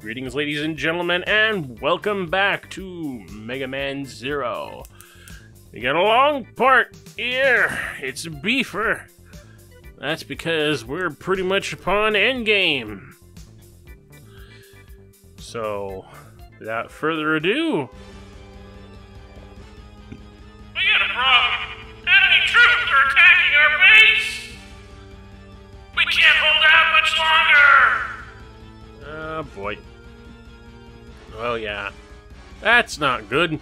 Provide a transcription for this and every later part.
Greetings, ladies and gentlemen, and welcome back to Mega Man Zero. We got a long part here. It's a beefer. That's because we're pretty much upon endgame. So, without further ado, we got a problem. Enemy troops are attacking our base. We can't hold out much longer. oh boy. Oh yeah, that's not good. The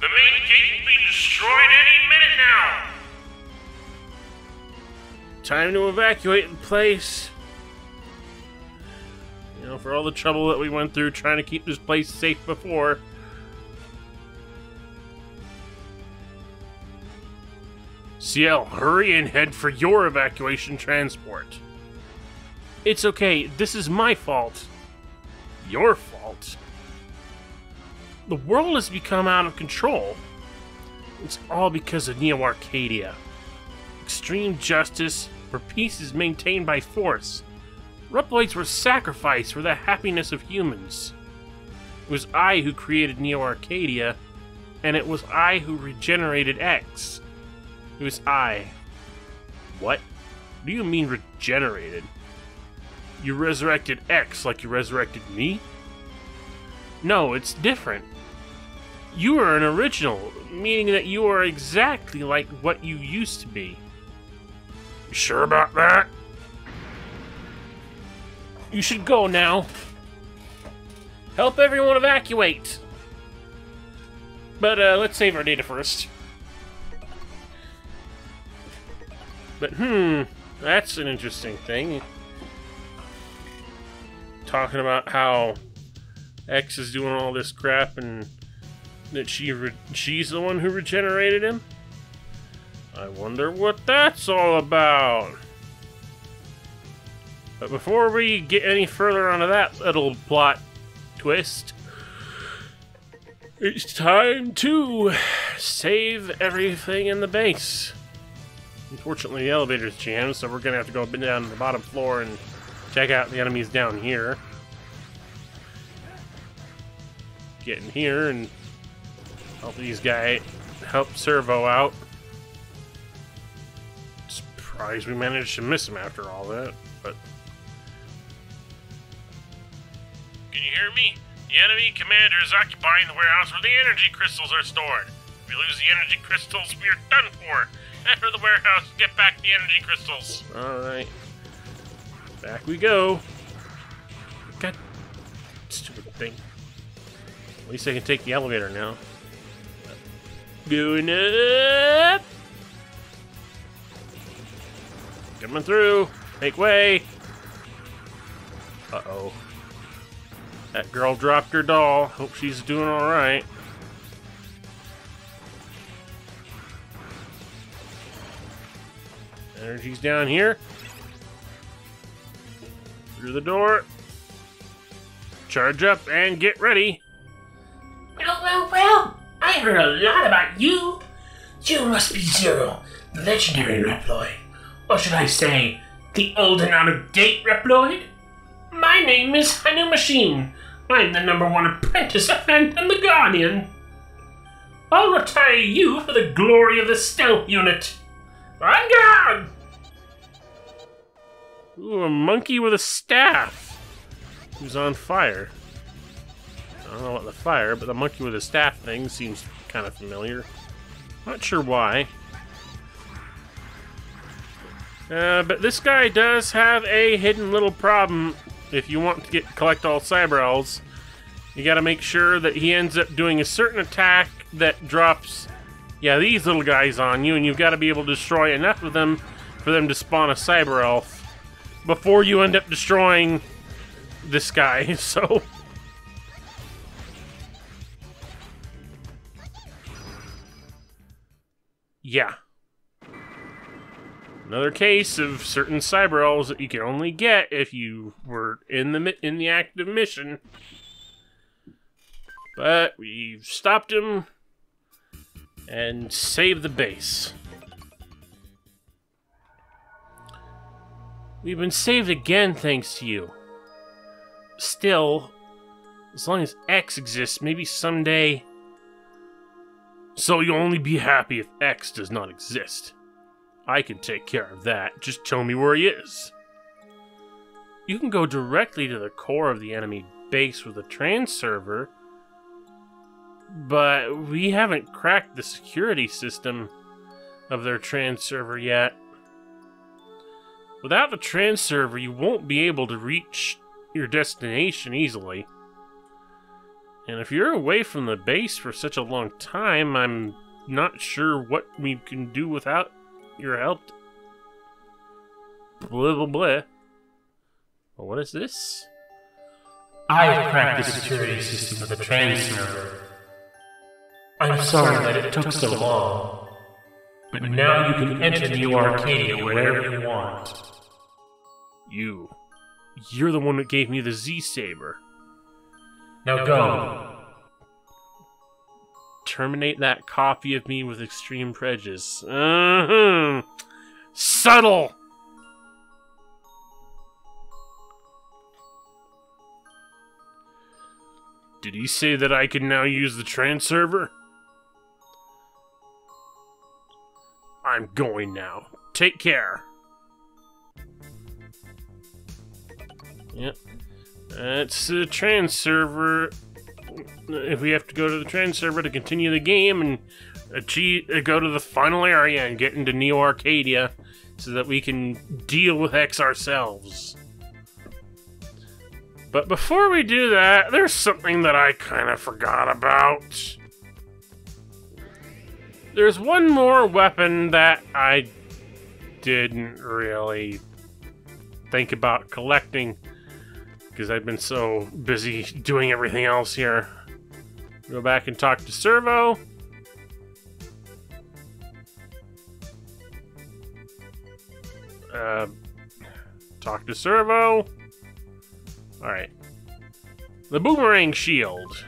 main gate will be destroyed any minute now. Time to evacuate the place. You know, for all the trouble that we went through trying to keep this place safe before. CL, hurry and head for your evacuation transport. It's okay, this is my fault. Your fault. The world has become out of control. It's all because of Neo Arcadia. Extreme justice, where peace is maintained by force. Reploids were sacrificed for the happiness of humans. It was I who created Neo Arcadia, and it was I who regenerated X. It was I. What? What do you mean regenerated? You resurrected X like you resurrected me? No, it's different. You are an original, meaning that you are exactly like what you used to be. You sure about that? You should go now. Help everyone evacuate. But let's save our data first. But that's an interesting thing. Talking about how X is doing all this crap and that she's the one who regenerated him. I wonder what that's all about. But before we get any further onto that little plot twist, it's time to save everything in the base. Unfortunately, the elevator's jammed, so we're gonna have to go down to the bottom floor and check out the enemies down here. Get in here and help these guys, help Servo out. Surprised we managed to miss him after all that, but... Can you hear me? The enemy commander is occupying the warehouse where the energy crystals are stored. If we lose the energy crystals, we are done for. Head for the warehouse to get back the energy crystals. Alright. Back we go. God, stupid thing. At least I can take the elevator now. Going up! Coming through! Make way! Uh-oh. That girl dropped her doll. Hope she's doing alright. Energy's down here. Through the door. Charge up and get ready. Well, I heard a lot about you. You must be Zero, the legendary Reploid. Or should I say, the old and out-of-date Reploid? My name is Hanu Machine. I'm the #1 apprentice of Phantom the Guardian. I'll retire you for the glory of the stealth unit. On guard! Ooh, a monkey with a staff. Who's on fire. I don't know what the fire, but the monkey with a staff thing seems kind of familiar. Not sure why. But this guy does have a hidden little problem. If you want to collect all Cyberells, you gotta make sure that he ends up doing a certain attack that drops, these little guys on you, and you've got to be able to destroy enough of them for them to spawn a Cyberelf before you end up destroying this guy, so... yeah. Another case of certain Cyberells that you can only get if you were in the active mission. But we've stopped him and saved the base. We've been saved again thanks to you. still, as long as X exists, maybe someday... So you'll only be happy if X does not exist. I can take care of that. Just tell me where he is. You can go directly to the core of the enemy base with a trans server, but we haven't cracked the security system of their trans server yet. Without the trans server, you won't be able to reach your destination easily. And if you're away from the base for such a long time, I'm not sure what we can do without your help. Blah, blah, blah. Well, what is this? I've cracked the security system of the trans server. I'm sorry that it took so long, but now you can enter New Arcadia whenever you want. You're the one that gave me the Z-Saber. Now go. Terminate that copy of me with extreme prejudice. Subtle! Did he say that I can now use the trans server? I'm going now. Take care. Yep. That's the trans server. If we have to go to the trans server to continue the game and go to the final area and get into Neo Arcadia so that we can deal with X ourselves. But before we do that, there's something that I kind of forgot about. There's one more weapon that I didn't really think about collecting because I've been so busy doing everything else here. Go back and talk to Servo. Talk to Servo. Alright. The boomerang shield.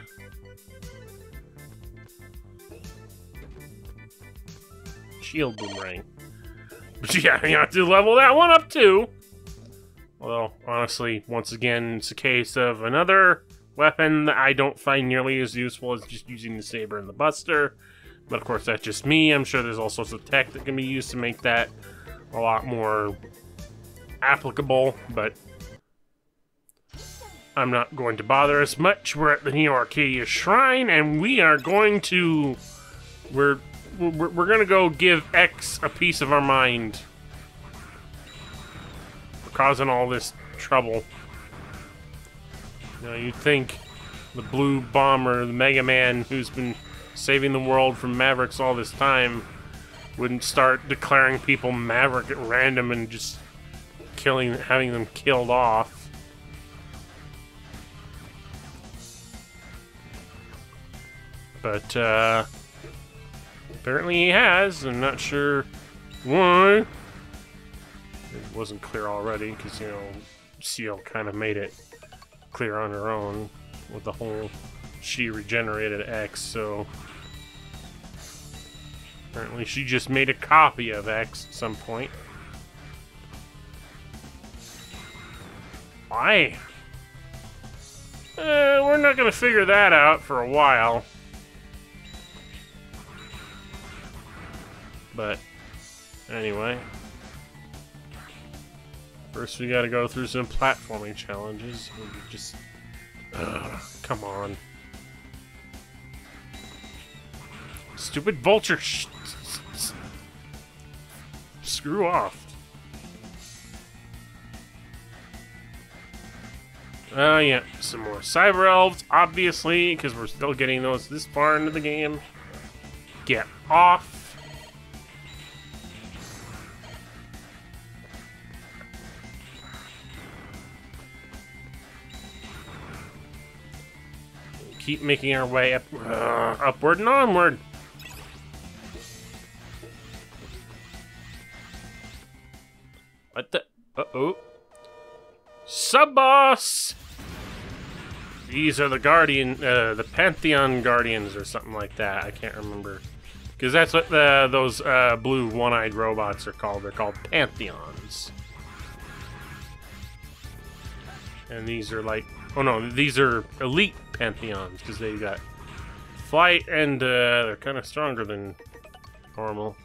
Shield boomerang. But yeah, you have to level that one up too. Although, honestly, once again, it's a case of another weapon that I don't find nearly as useful as just using the saber and the buster. But of course, that's just me. I'm sure there's all sorts of tech that can be used to make that a lot more applicable, but I'm not going to bother as much. We're at the Neo Arcadia Shrine, and we are going to... We're gonna go give X a piece of our mind. For causing all this trouble. You know, you'd think the Blue Bomber, the Megaman, who's been saving the world from Mavericks all this time, wouldn't start declaring people Maverick at random and just having them killed off. But, apparently he has. I'm not sure why. It wasn't clear already, because, you know, Seal kind of made it clear on her own with the whole she regenerated X, so... Apparently she just made a copy of X at some point. Why? We're not gonna figure that out for a while. But, anyway. First we gotta go through some platforming challenges. Just... come on. Stupid vulture screw off. Yeah, some more Cyber Elves, obviously, because we're still getting those this far into the game. Get off. Keep making our way up, upward and onward. What the? Uh-oh. Sub-boss! These are the Guardian, the Pantheon Guardians or something like that. I can't remember. Because that's what those blue one-eyed robots are called. They're called Pantheons. And these are like Oh no, these are elite pantheons because they got flight and they're kind of stronger than normal.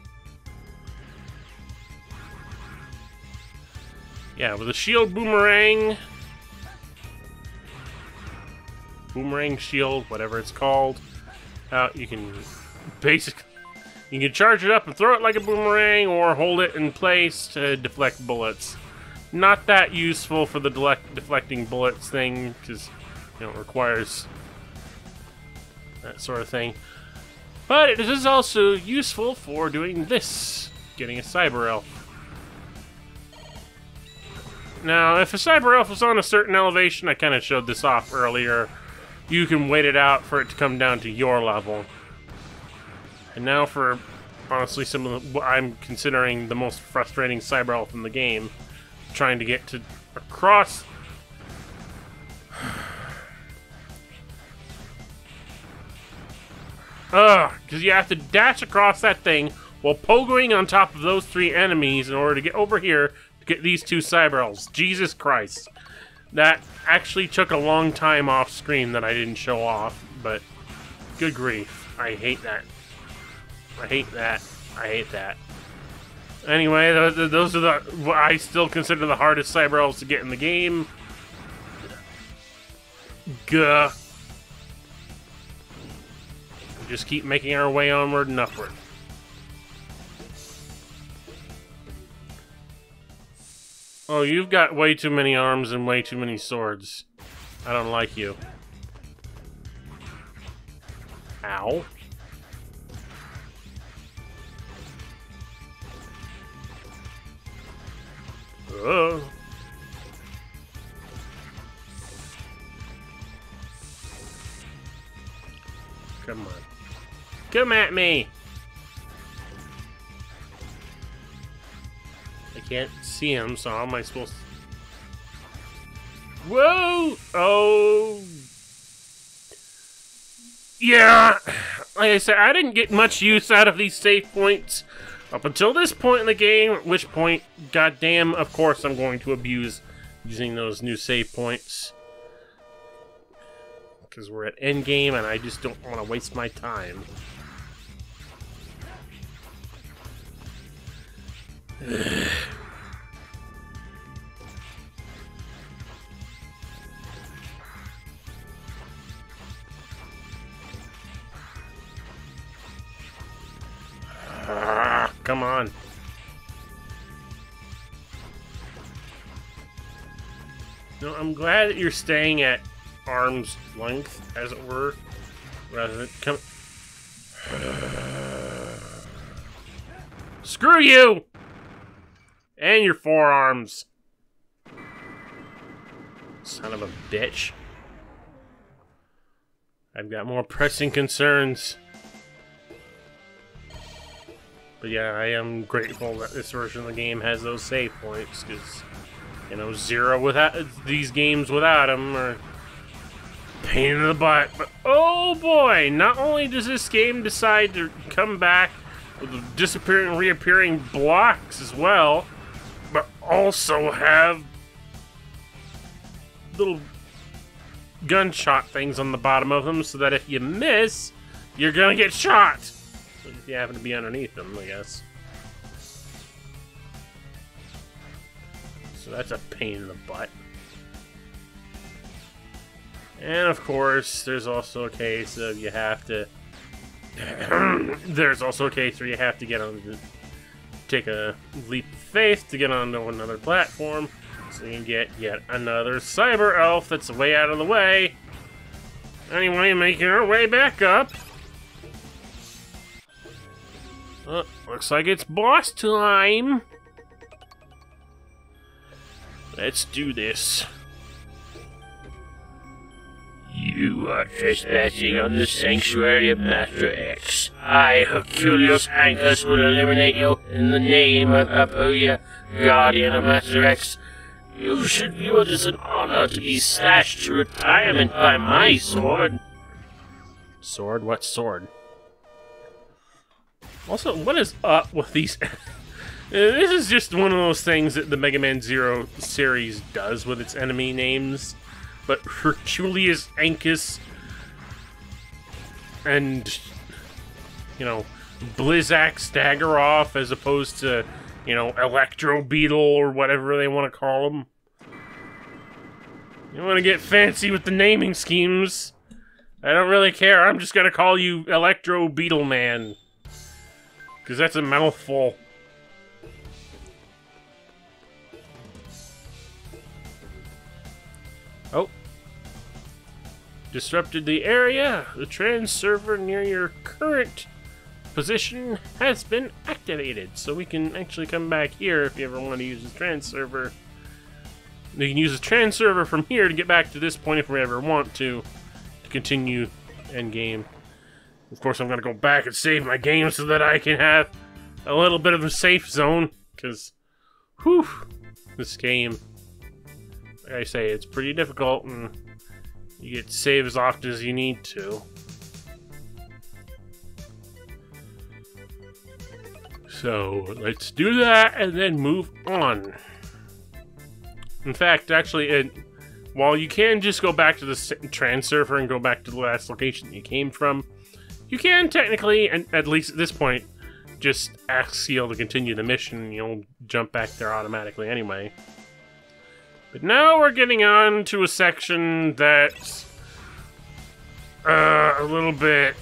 Yeah, with a shield boomerang. Boomerang shield, whatever it's called. You can basically... You can charge it up and throw it like a boomerang, or hold it in place to deflect bullets. Not that useful for the deflecting bullets thing, because, you know, it requires that sort of thing. But it is also useful for doing this, getting a Cyber Elf. Now, if a Cyber Elf was on a certain elevation, I kind of showed this off earlier, you can wait it out for it to come down to your level. And now for, honestly, some of what I'm considering the most frustrating Cyber Elf in the game. Trying to get to across... because you have to dash across that thing while pogoing on top of those 3 enemies in order to get over here to get these 2 Cyber Elves. Jesus Christ. That actually took a long time off screen that I didn't show off, but good grief. I hate that. I hate that. I hate that. Anyway, those are what I still consider the hardest Cyber Elves to get in the game. Gah. We just keep making our way onward and upward. Oh, you've got way too many arms and way too many swords. I don't like you. Ow. Come on. Come at me! I can't see him, so how am I supposed to... Whoa! Oh! Yeah! Like I said, I didn't get much use out of these save points up until this point in the game, at which point, goddamn, of course I'm going to abuse using those new save points. Because we're at endgame and I just don't want to waste my time. Come on. No, I'm glad that you're staying at arm's length, as it were, rather than come. Screw you! And your forearms. Son of a bitch. I've got more pressing concerns. But yeah, I am grateful that this version of the game has those save points, because, you know, zero without these games without them are pain in the butt. But oh boy, not only does this game decide to come back with disappearing and reappearing blocks as well, but also have little gunshot things on the bottom of them so that if you miss, you're gonna get shot. If you happen to be underneath them, I guess. So that's a pain in the butt. And of course, there's also a case of you have to... there's also a case where you have to get on... take a leap of faith to get onto another platform. So you can get yet another Cyber Elf that's way out of the way. Anyway, making our way back up. Looks like it's boss time. Let's do this. You are trespassing on the sanctuary of Master X. I, Herculeus Angus, will eliminate you in the name of Apulia, guardian of Master X. You should view it as an honor to be slashed to retirement by my sword. Sword? What sword? Also, what is up with these... This is just one of those things that the Mega Man Zero series does with its enemy names. but Herculeus Ancus and, you know, Blizzax Staggeroff as opposed to, you know, Electro Beetle or whatever they want to call them. You want to get fancy with the naming schemes? I don't really care. I'm just gonna call you Electro Beetle Man, because that's a mouthful. Oh. Disrupted the area. The trans server near your current position has been activated. So we can actually come back here if you ever want to use the trans server. You can use the trans server from here to get back to this point if we ever want to continue endgame. Of course, I'm going to go back and save my game so that I can have a little bit of a safe zone. Because, whew, this game, like I say, it's pretty difficult and you get to save as often as you need to. So, let's do that and then move on. In fact, actually, while you can just go back to the trans server and go back to the last location that you came from, you can technically, and at least at this point, just ask Seal to continue the mission and you'll jump back there automatically anyway. But now we're getting on to a section that's a little bit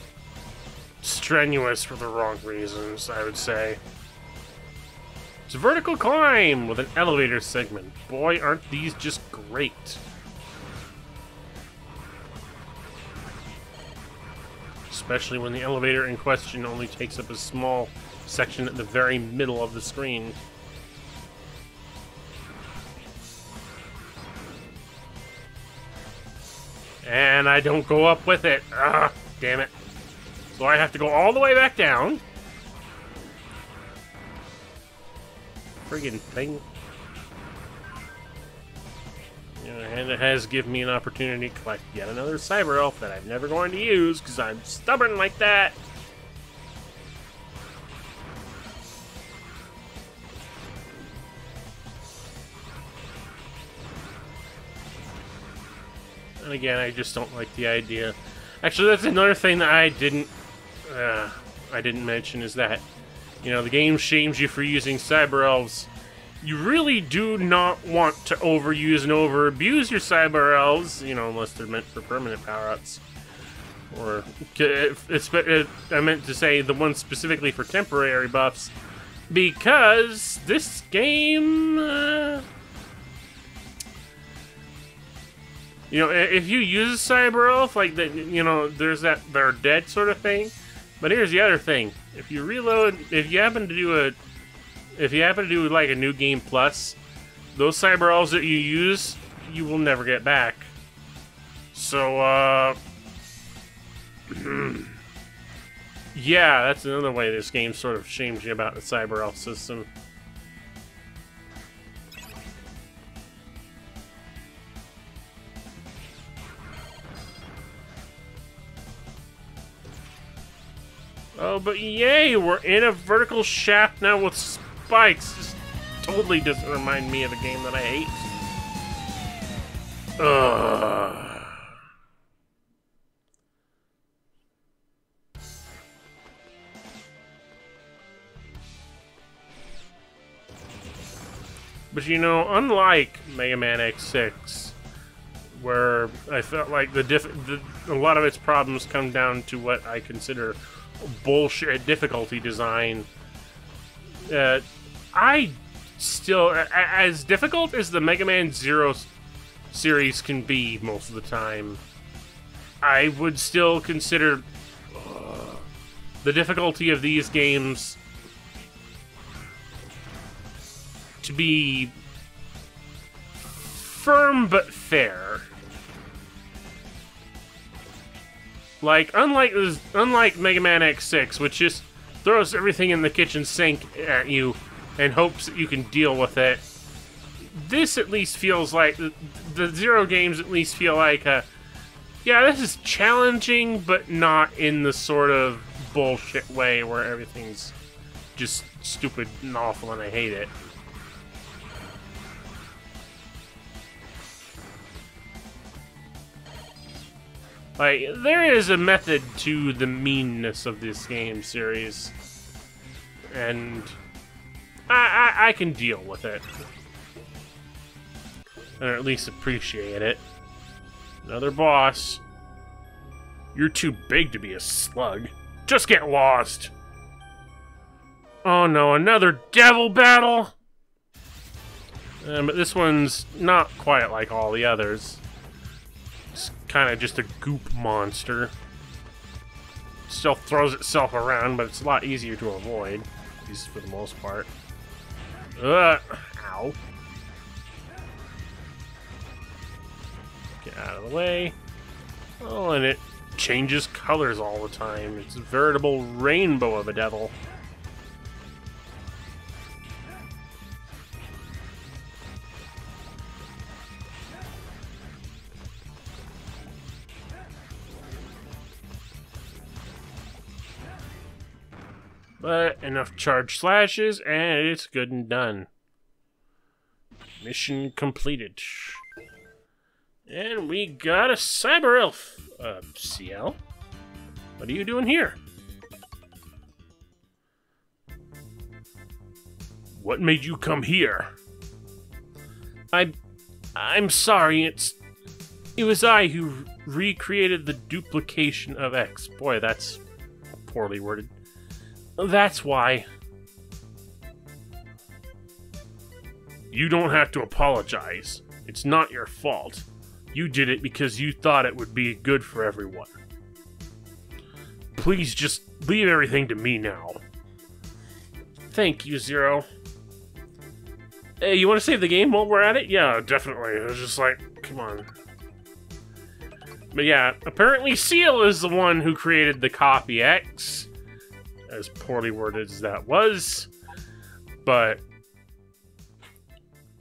strenuous for the wrong reasons, I would say. It's a vertical climb with an elevator segment. Boy, aren't these just great. Especially when the elevator in question only takes up a small section at the very middle of the screen. And I don't go up with it. Ah, damn it. So I have to go all the way back down. Friggin' thing. And it has given me an opportunity to collect yet another Cyber Elf that I'm never going to use because I'm stubborn like that. And again, I just don't like the idea. Actually, that's another thing that I didn't mention is that, you know, the game shames you for using Cyber Elves. You really do not want to overuse and over-abuse your Cyber Elves, you know, unless they're meant for permanent power-ups. Or, I meant to say the ones specifically for temporary buffs, because this game, you know, if you use a Cyber Elf, like, that, you know, there's that they're dead sort of thing. But here's the other thing. If you reload, if you happen to do like a new game plus, those Cyber Elves that you use, you will never get back. So, yeah, that's another way this game sort of shames you about the Cyber Elf system. Oh, but yay, we're in a vertical shaft now with spikes. This totally doesn't remind me of a game that I hate. Ugh. But you know, unlike Mega Man X6, where I felt like a lot of its problems come down to what I consider bullshit difficulty design. I still, as difficult as the Mega Man Zero series can be most of the time, I would still consider the difficulty of these games to be firm but fair. Like, unlike Mega Man X6, which just throws everything in the kitchen sink at you and hopes that you can deal with it, this at least feels like, the Zero games at least feel like, yeah, this is challenging, but not in the sort of bullshit way where everything's just stupid and awful and I hate it. Like, there is a method to the meanness of this game series. And I can deal with it. Or at least appreciate it. Another boss. You're too big to be a slug. Just get lost. Oh no, another devil battle? But this one's not quite like all the others. It's kind of just a goop monster. Still throws itself around, but it's a lot easier to avoid. At least for the most part. Ow. Get out of the way. Oh, and it changes colors all the time. It's a veritable rainbow of a devil. But enough charged slashes, and it's good and done. Mission completed. And we got a cyber elf. CL? What are you doing here? What made you come here? I'm sorry, it was I who recreated the duplication of X. Boy, that's poorly worded. That's why. You don't have to apologize. It's not your fault. You did it because you thought it would be good for everyone. Please just leave everything to me now. Thank you, Zero. Hey, you want to save the game while we're at it? Yeah, definitely. It was just like, come on. But yeah, apparently Seal is the one who created the copy X. As poorly worded as that was. But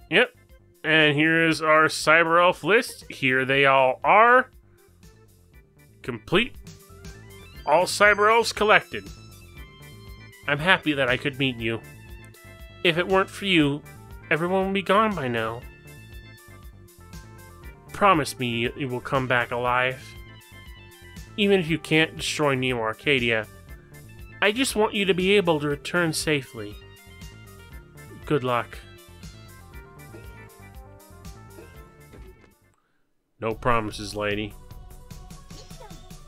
yep. And here is our Cyber Elf list. Here they all are. Complete. All Cyber Elves collected. I'm happy that I could meet you. If it weren't for you, everyone would be gone by now. Promise me you will come back alive. Even if you can't destroy Neo Arcadia, I just want you to be able to return safely. Good luck. No promises, lady.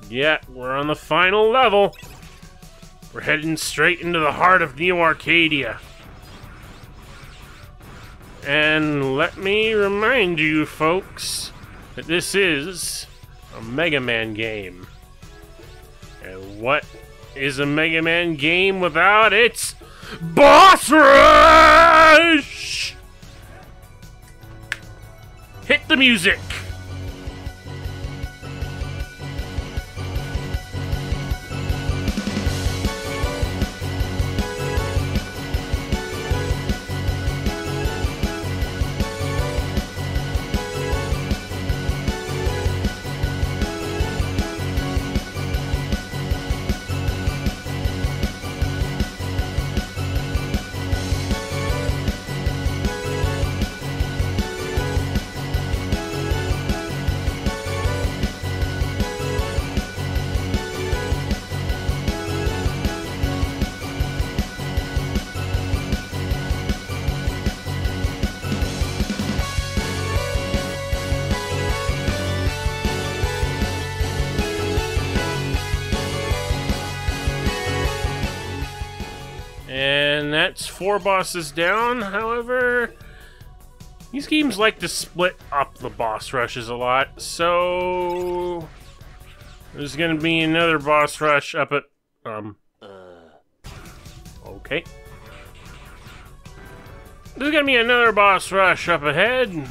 Yeah, we're on the final level. We're heading straight into the heart of Neo Arcadia. And let me remind you, folks, that this is a Megaman game. And what is a Megaman game without its boss rush? Hit the music. And that's 4 bosses down. However, these games like to split up the boss rushes a lot. So there's gonna be another boss rush up at okay. There's gonna be another boss rush up ahead,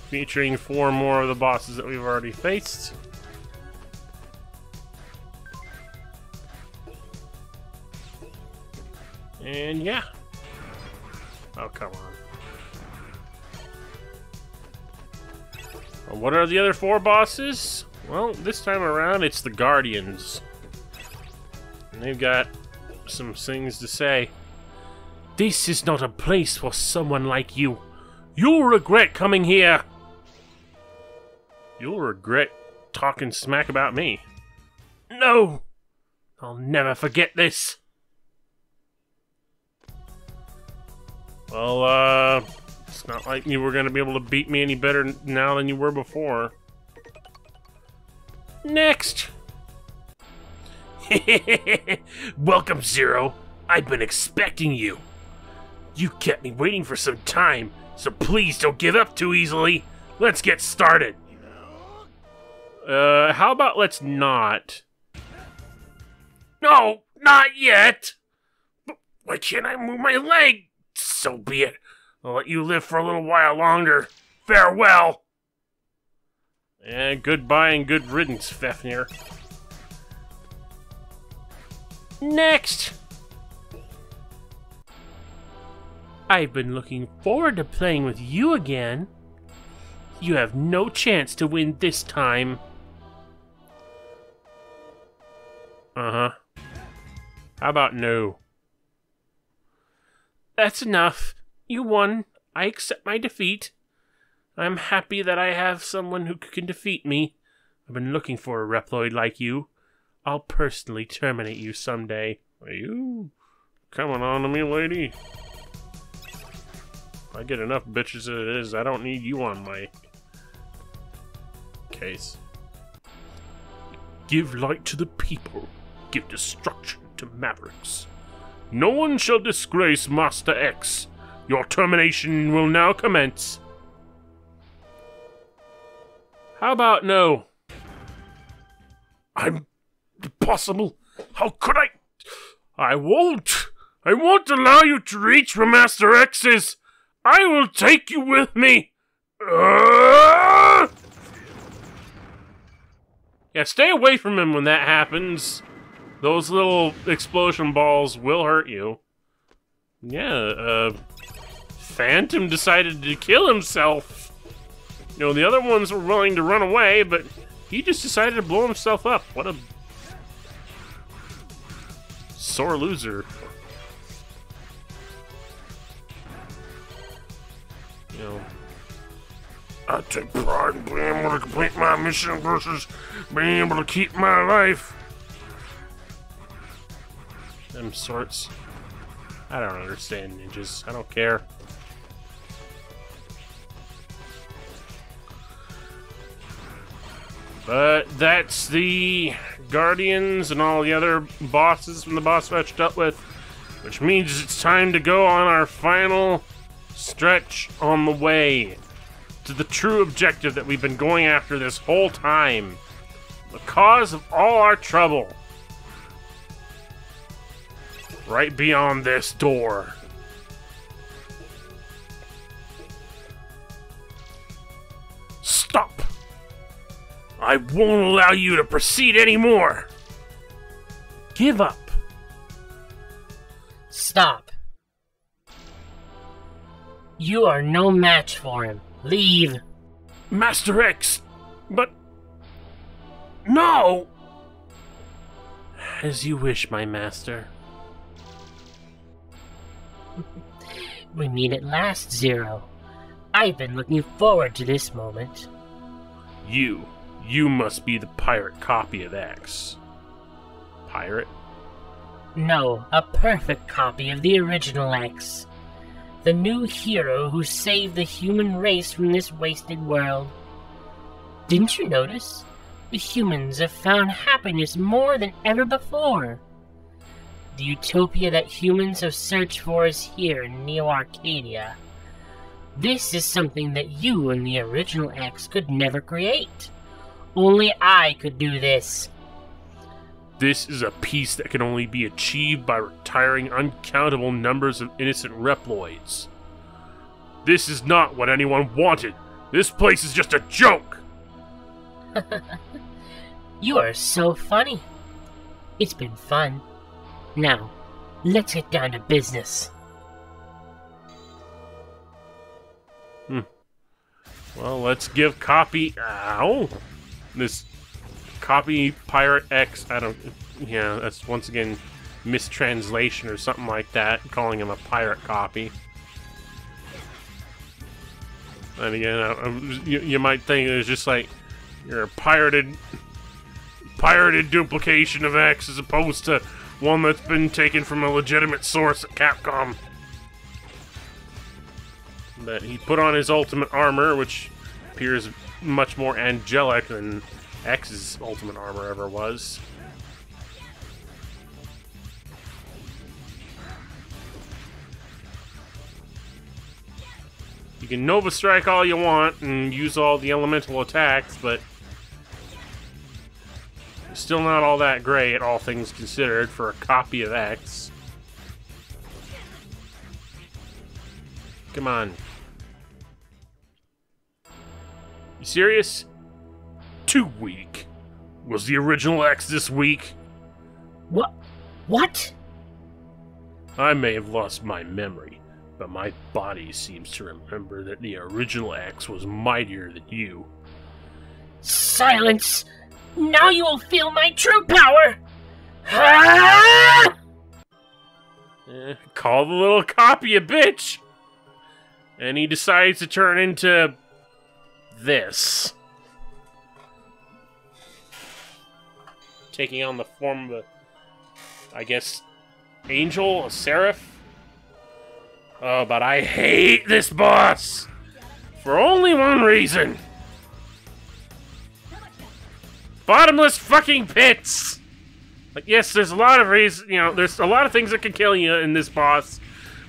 featuring 4 more of the bosses that we've already faced. And yeah. Oh, come on. Well, what are the other 4 bosses? Well, this time around, it's the Guardians. And they've got some things to say. This is not a place for someone like you. You'll regret coming here. You'll regret talking smack about me. No! I'll never forget this. Well, it's not like you were gonna be able to beat me any better now than you were before. Next! Welcome, Zero. I've been expecting you. You kept me waiting for some time, so please don't give up too easily. Let's get started. How about let's not? No, not yet! But why can't I move my leg? So be it. I'll let you live for a little while longer. Farewell! And goodbye and good riddance, Fafnir. Next! I've been looking forward to playing with you again. You have no chance to win this time. Uh-huh. How about no? That's enough. You won. I accept my defeat. I'm happy that I have someone who can defeat me. I've been looking for a Reploid like you. I'll personally terminate you someday. Are you coming on to me, lady? I get enough bitches as it is. I don't need you on my case. Give light to the people. Give destruction to Mavericks. No one shall disgrace Master X. Your termination will now commence. How about no? I'm impossible. How could I? I won't. I won't allow you to reach where Master X is. I will take you with me. Yeah, stay away from him when that happens. Those little explosion balls will hurt you. Yeah, Phantom decided to kill himself. You know, the other ones were willing to run away, but he just decided to blow himself up. What a sore loser. You know, I take pride in being able to complete my mission versus being able to keep my life. Them sorts. I don't understand ninjas. I don't care. But that's the Guardians and all the other bosses from the boss fetch dealt with. Which means it's time to go on our final stretch on the way to the true objective that we've been going after this whole time. The cause of all our trouble. Right beyond this door. Stop! I won't allow you to proceed anymore! Give up! Stop. You are no match for him. Leave. Master X, but... No! As you wish, my master. We meet at last, Zero. I've been looking forward to this moment. You must be the pirate copy of X. Pirate? No, a perfect copy of the original X. The new hero who saved the human race from this wasted world. Didn't you notice? The humans have found happiness more than ever before. The utopia that humans have searched for is here in Neo Arcadia. This is something that you and the original X could never create. Only I could do this. This is a peace that can only be achieved by retiring uncountable numbers of innocent Reploids. This is not what anyone wanted. This place is just a joke! You are so funny. It's been fun. Now, let's get down to business. Well, let's give copy... Ow! This copy Pirate X, yeah, that's once again mistranslation or something like that, calling him a pirate copy. And again, you might think it was just like, You're a pirated duplication of X as opposed to one that's been taken from a legitimate source at Capcom. But he put on his ultimate armor, which appears much more angelic than X's ultimate armor ever was. You can Nova Strike all you want and use all the elemental attacks, but it's still not all that great, all things considered, for a copy of X. Come on. You serious? Too weak. Was the original X this weak? What? I may have lost my memory, but my body seems to remember that the original X was mightier than you. Silence! Now you will feel my true power! Ah! Call the little copy a bitch! And he decides to turn into this. Taking on the form of a, I guess, angel, a seraph? Oh, but I hate this boss! For only one reason. Bottomless fucking pits! Like, yes, there's a lot of reasons, you know, there's a lot of things that can kill you in this boss,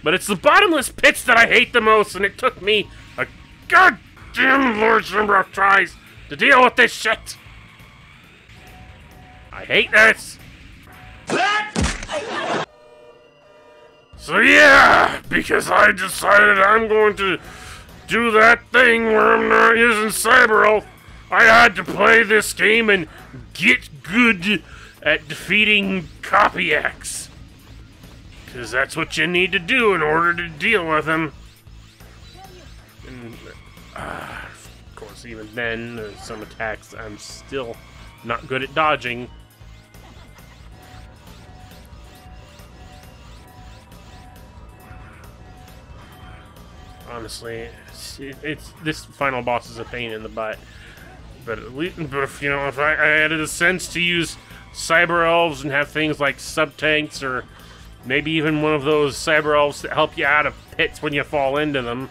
but it's the bottomless pits that I hate the most, and it took me a goddamn large number of tries to deal with this shit! I hate this! So yeah, because I decided I'm going to do that thing where I'm not using Cyber Elf, I had to play this game and get good at defeating Copy X. Because that's what you need to do in order to deal with him. And, of course, even then, there's some attacks I'm still not good at dodging. Honestly, it's this final boss is a pain in the butt. But at least, if you know, if I had a sense to use Cyber Elves and have things like sub-tanks or maybe even one of those Cyber Elves that help you out of pits when you fall into them,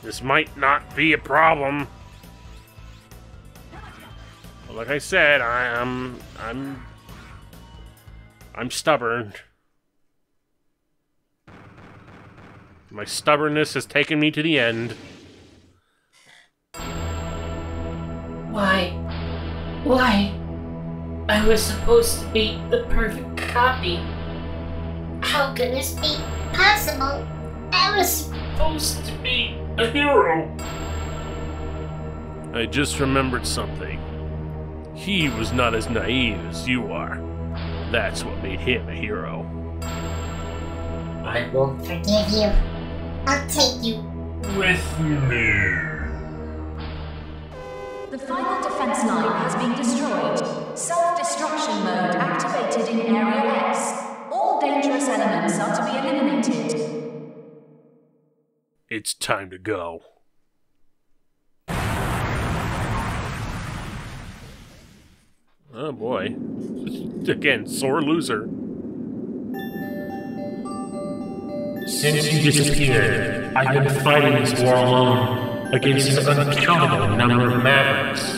this might not be a problem. But like I said, I'm stubborn. My stubbornness has taken me to the end. Why? I was supposed to be the perfect copy. How could this be possible? I was Supposed to be a hero. I just remembered something. He was not as naive as you are. That's what made him a hero. I won't forgive you. I'll take you With me. The final defense line has been destroyed. Self-destruction mode activated in Area X. All dangerous elements are to be eliminated. It's time to go. Oh boy. Again, sore loser. Since you disappeared, I've been fighting this war alone against an uncountable number of Mavericks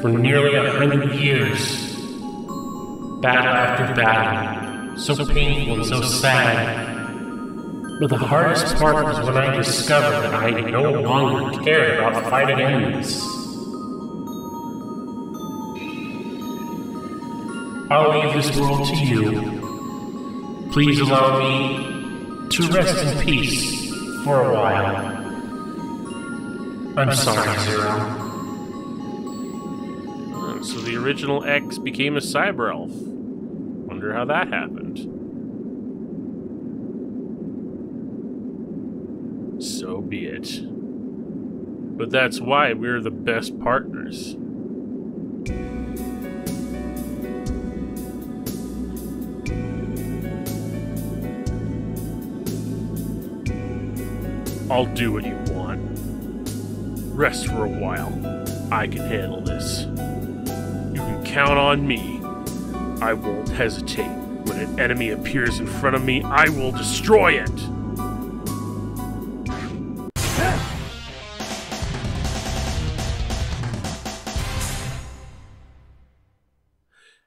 for nearly 100 years. Battle after battle, so painful and so sad. But the hardest part was when I discovered that I no longer cared about fighting enemies. I'll leave this world to you. Please allow me to rest in peace for a while. I'm sorry, Zero. So the original X became a Cyber Elf. Wonder how that happened. So be it. But that's why we're the best partners. I'll do what you want. Rest for a while. I can handle this. You can count on me. I won't hesitate. When an enemy appears in front of me, I will destroy it.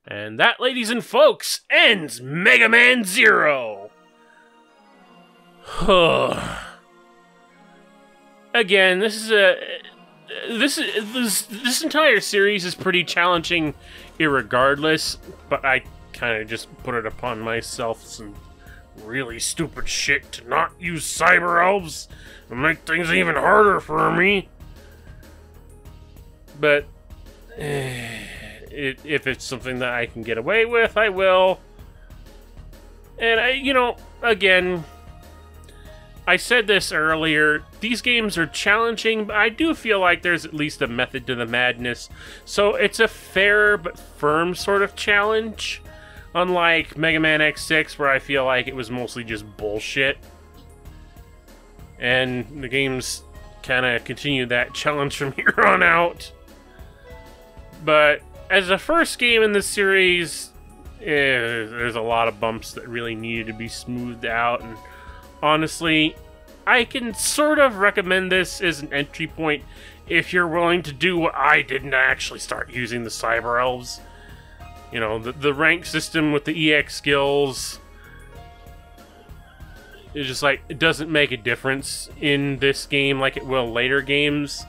And that, ladies and folks, ends Mega Man Zero. Again, this entire series is pretty challenging, irregardless. But I kind of just put it upon myself some really stupid shit to not use cyber elves and make things even harder for me. But if it's something that I can get away with, I will. And again, I said this earlier, these games are challenging, but I do feel like there's at least a method to the madness. So it's a fair but firm sort of challenge. Unlike Mega Man X6, where I feel like it was mostly just bullshit. And the games kind of continue that challenge from here on out. But as a first game in this series, there's a lot of bumps that really needed to be smoothed out. And honestly, I can sort of recommend this as an entry point if you're willing to do what I did and actually start using the Cyber Elves. You know, the rank system with the EX skills is just like, it doesn't make a difference in this game like it will later games.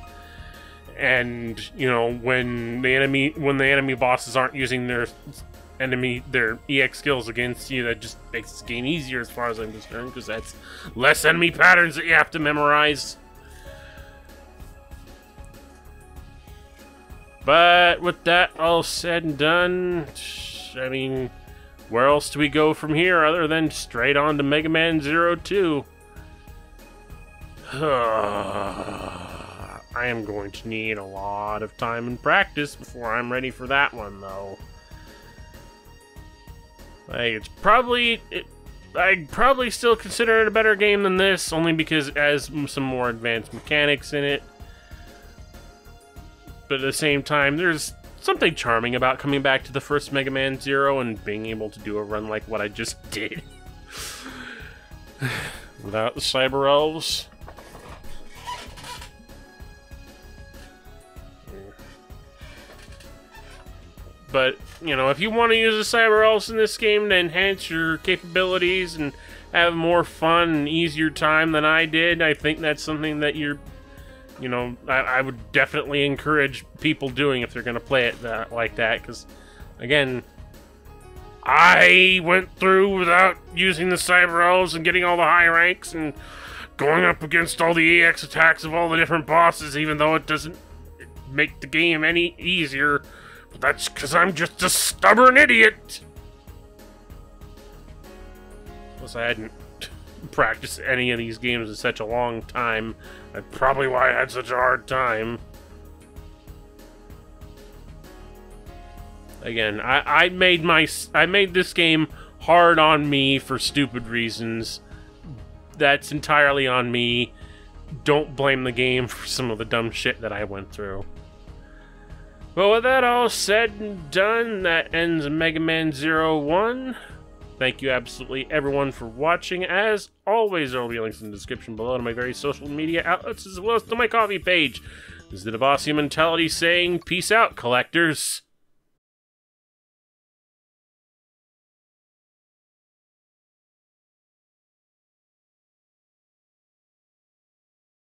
And, you know, when the enemy bosses aren't using their EX skills against you, that just makes this game easier as far as I'm concerned, because that's less enemy patterns that you have to memorize. But with that all said and done, I mean, where else do we go from here other than straight on to Mega Man Zero 2? I am going to need a lot of time and practice before I'm ready for that one, though. Like, I'd probably still consider it a better game than this, only because it has some more advanced mechanics in it. But at the same time, there's something charming about coming back to the first Mega Man Zero and being able to do a run like what I just did. Without the Cyber Elves. But, you know, if you want to use the Cyber Elves in this game to enhance your capabilities and have more fun and easier time than I did, I think that's something that I would definitely encourage people doing if they're going to play it like that. Because, again, I went through without using the Cyber Elves and getting all the high ranks and going up against all the EX attacks of all the different bosses, even though it doesn't make the game any easier. But that's because I'm just a stubborn idiot. Plus, I hadn't practiced any of these games in such a long time. That's probably why I had such a hard time. Again, I made this game hard on me for stupid reasons. That's entirely on me. Don't blame the game for some of the dumb shit that I went through. Well, with that all said and done, that ends Mega Man Zero 1. Thank you absolutely everyone for watching. As always, there will be links in the description below to my various social media outlets, as well as to my coffee page. This is the Devasia mentality saying, peace out, collectors.